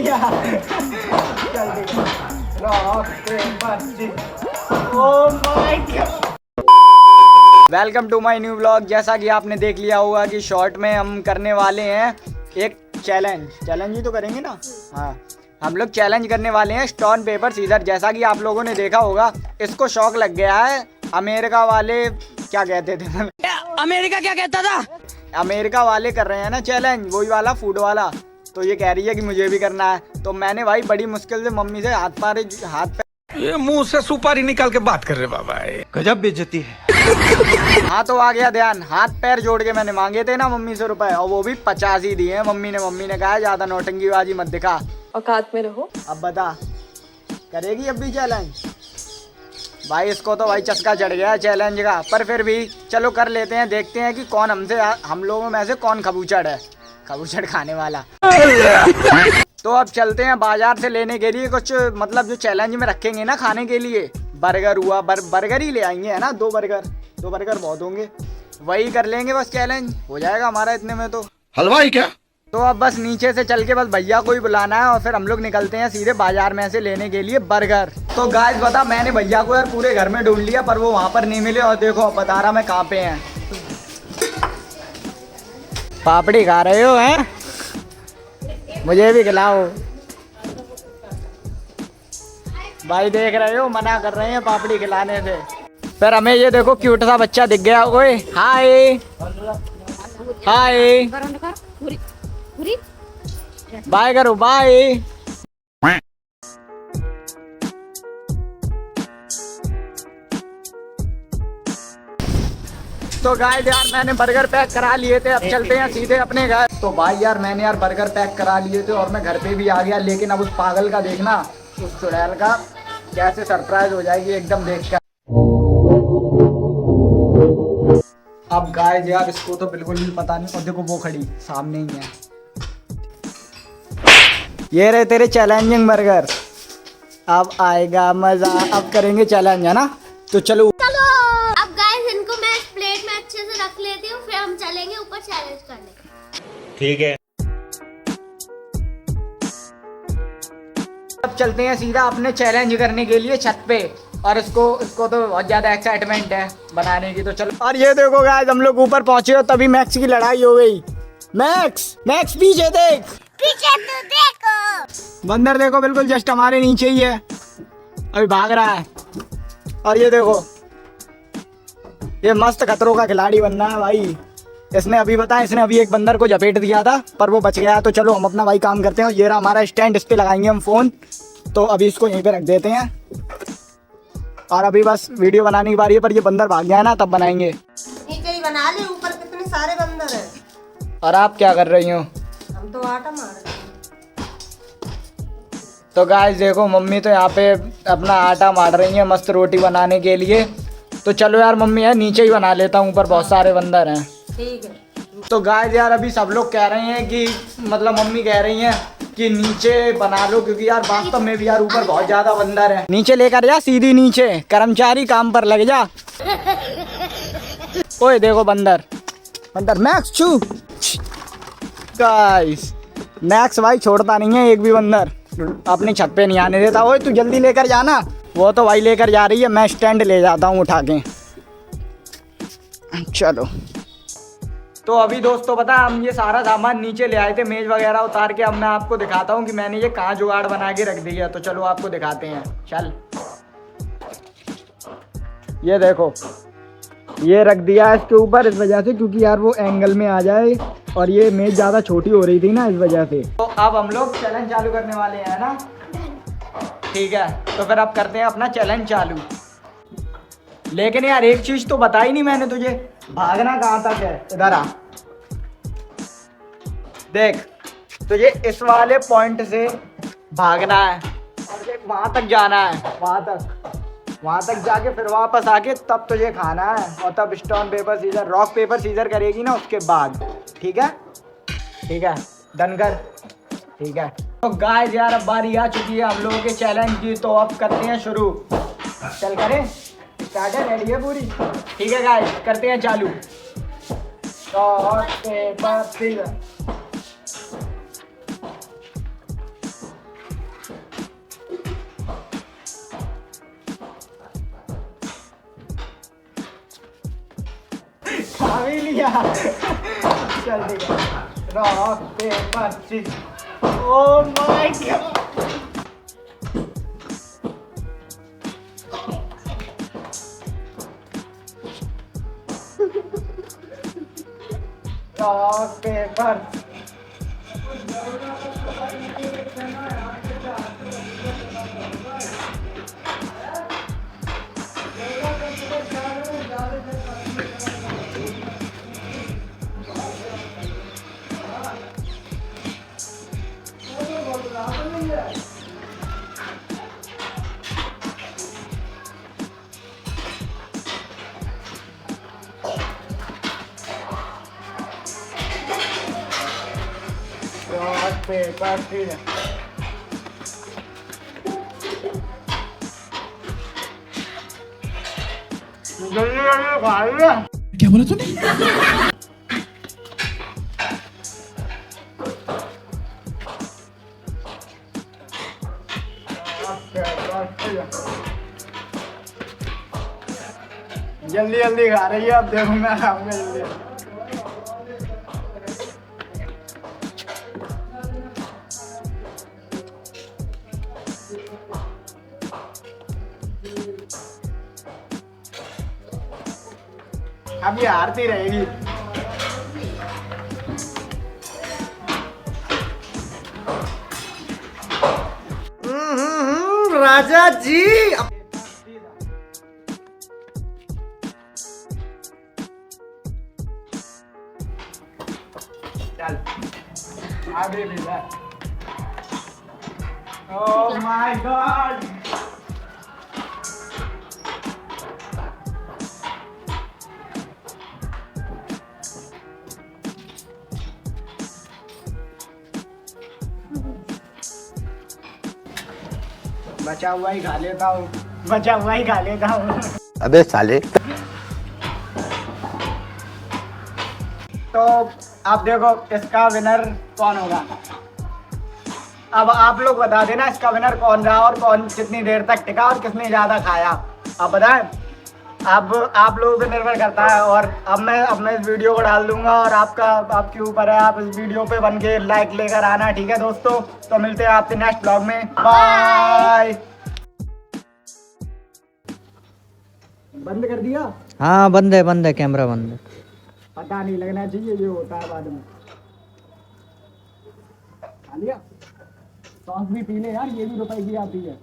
गया। चल ठीक है। Rock paper scissor. Oh my god. Welcome to my new vlog. जैसा कि आपने देख लिया होगा कि शॉर्ट में हम करने वाले हैं एक चैलेंज ही तो करेंगे ना। हाँ, हम लोग चैलेंज करने वाले हैं स्टोन पेपर सीजर। जैसा कि आप लोगों ने देखा होगा, इसको शौक लग गया है। अमेरिका वाले क्या कहते थे, अमेरिका क्या कहता था, अमेरिका वाले कर रहे हैं ना चैलेंज, वही वाला फूड वाला। तो ये कह रही है कि मुझे भी करना है। तो मैंने भाई बड़ी मुश्किल से मम्मी से हाथ पे ये मुंह से सुपारी निकाल के बात कर रहे बाबा, गजब बेइज्जती है। हाँ तो आ गया ध्यान। हाथ पैर जोड़ के मैंने मांगे थे ना मम्मी से रुपए, और वो भी 50 ही दिए हैं मम्मी ने कहा ज्यादा नौटंकीबाजी मत दिखा, औकात में रहो। अब बता, करेगी अब भी चैलेंज? भाई इसको तो भाई चस्का चढ़ गया चैलेंज का, पर फिर भी चलो कर लेते हैं। देखते हैं कि कौन हम लोगों में से कौन खबूचड़ है, खबूचड़ खाने वाला। तो अब चलते हैं बाजार से लेने के लिए कुछ, मतलब जो चैलेंज में रखेंगे ना खाने के लिए। बर्गर हुआ, बर्गर ही ले आएंगे, है ना। दो बर्गर बहुत होंगे, वही कर लेंगे बस। चैलेंज हो जाएगा हमारा इतने में। तो हलवाई क्या? तो अब बस नीचे से चल के बस भैया को ही बुलाना है, और फिर हम लोग निकलते हैं सीधे बाजार में से लेने के लिए बर्गर। तो गाइस बता, मैंने भैया को यार पूरे घर में ढूंढ लिया, पर वो वहाँ पर नहीं मिले। और देखो बता रहा मैं कहाँ पे हैं। पापड़ी खा रहे हो हैं? मुझे भी खिलाओ भाई। देख रहे हो, मना कर रहे हैं पापड़ी खिलाने से। फिर हमें ये देखो क्यूट सा बच्चा दिख गया। ओए हाय हाय, बाय करो, बाय। तो गाइस यार मैंने बर्गर पैक करा लिए थे, अब चलते हैं सीधे अपने घर। तो भाई यार मैंने यार बर्गर पैक करा लिए थे और मैं घर पे भी आ गया। लेकिन अब उस पागल का देखना, उस चुड़ैल का कैसे सरप्राइज हो जाएगी एकदम देख कर। अब गाइस यार इसको तो बिल्कुल भी पता नहीं। और देखो वो खड़ी सामने ही है। ये रहे तेरे चैलेंजिंग बर्गर। अब आएगा मजा, अब करेंगे चैलेंज, है ना। तो चलो अब गाइस इनको मैं इस प्लेट में अच्छे से रख लेती हूँ, फिर हम चलेंगे ऊपर चैलेंज करने। ठीक है। अब चलते हैं सीधा अपने चैलेंज करने के लिए छत पे। और इसको तो बहुत ज्यादा एक्साइटमेंट है बनाने की। तो चलो। और ये देखो गाइस, हम लोग ऊपर पहुंचे हो तभी मैक्स की लड़ाई हो गई। मैक्स पीछे देख, पीछे तो देखो। बंदर देखो बिल्कुल जस्ट हमारे नीचे ही है, अभी भाग रहा है। और ये देखो, ये मस्त खतरों का खिलाड़ी बनना है भाई। इसने अभी एक बंदर को झपेट दिया था, पर वो बच गया। तो चलो हम अपना भाई काम करते हैं। ये रहा हमारा स्टैंड, इस पे लगाएंगे हम फोन। तो अभी इसको यहीं पे रख देते हैं, और अभी बस वीडियो बनाने की बारी है। पर ये बंदर भाग गया है ना, तब बनाएंगे। नीचे ही बना ले, ऊपर कितने सारे बंदर हैं। और आप क्या कर रही हो? हम तो आटा मार रहे हैं। तो गाइस देखो, मम्मी तो यहाँ पे अपना आटा मार रही है मस्त रोटी बनाने के लिए। तो चलो यार मम्मी यार नीचे ही बना लेता हूँ, ऊपर बहुत सारे बंदर हैं। ठीक है। तो गाइस यार अभी सब लोग कह रहे हैं कि, मतलब मम्मी कह रही हैं कि नीचे बना लो, क्योंकि यार वास्तव में भी यार ऊपर बहुत ज्यादा बंदर है। नीचे लेकर जा, सीधी नीचे, कर्मचारी काम पर लग जा। ओए देखो बंदर मैक्स छू। गाइस मैक्स भाई छोड़ता नहीं है एक भी बंदर, अपनी छत पे नहीं आने देता। ओए तू जल्दी लेकर जाना। वो तो भाई लेकर जा रही है, मैं स्टैंड ले जाता हूँ उठा के। चलो। तो अभी दोस्तों पता है, हम ये सारा सामान नीचे ले आए थे, मेज वगैरह उतार के। अब मैं आपको दिखाता हूँ कि मैंने ये कहाँ जुगाड़ बना के रख दिया। तो चलो आपको दिखाते हैं। चल, ये देखो, ये रख दिया है इसके ऊपर इस वजह से, क्योंकि यार वो एंगल में आ जाए। और ये मेज ज़्यादा छोटी हो रही थी ना, इस वजह से। तो अब हम लोग चैलेंज चालू करने वाले हैं ना। ठीक है, तो फिर अब करते हैं अपना चैलेंज चालू। लेकिन यार एक चीज तो बताई नहीं मैंने तुझे, भागना कहाँ तक है। इधर आ, देख, तुझे इस वाले पॉइंट से भागना है, और देख वहां तक जाना है, वहां तक जाके फिर वापस आके तब तुझे खाना है। और तब stone paper scissor, rock paper scissor करेगी ना उसके बाद। ठीक है, डन कर। ठीक है। तो गाइस यार अब बारी आ चुकी है हम लोगों के चैलेंज की। तो अब करते हैं शुरू। चल करें स्टार्ट है, रेडी है पूरी? ठीक है गाइस, करते हैं चालू। Rock paper scissor. खा भी लिया। चल ठीक है, rock paper scissor. Oh my god. Rock paper. Rock paper scissor. जल्दी जल्दी खा लिया। क्या बोला तूने? जल्दी जल्दी खा रही है, अब देखो मैं खाऊंगा जल्दी। अब ये हारती रहेगी। राजा जी। चल आगे भी जा। ओह माय गॉड। बचा हुआ ही खा लेता हूँ, बचा हुआ ही खा लेता हूँ। अबे साले। तो आप देखो इसका विनर कौन होगा। अब आप लोग बता देना इसका विनर कौन रहा और कौन कितनी देर तक टिका और किसने ज्यादा खाया। आप बताएं। अब आप लोगों पे निर्भर करता है। और अब मैं इस वीडियो को डाल दूंगा और आपके ऊपर है। आप इस वीडियो पे बन के लाइक लेकर आना, ठीक है दोस्तों। तो मिलते हैं आपसे नेक्स्ट ब्लॉग में। बाय। बंद कर दिया? हाँ बंद है कैमरा बंद है। पता नहीं लगना चाहिए, ये होता है बाद में। खा लिया? सॉस भी पी ले यार, ये भी रुपए की आती है।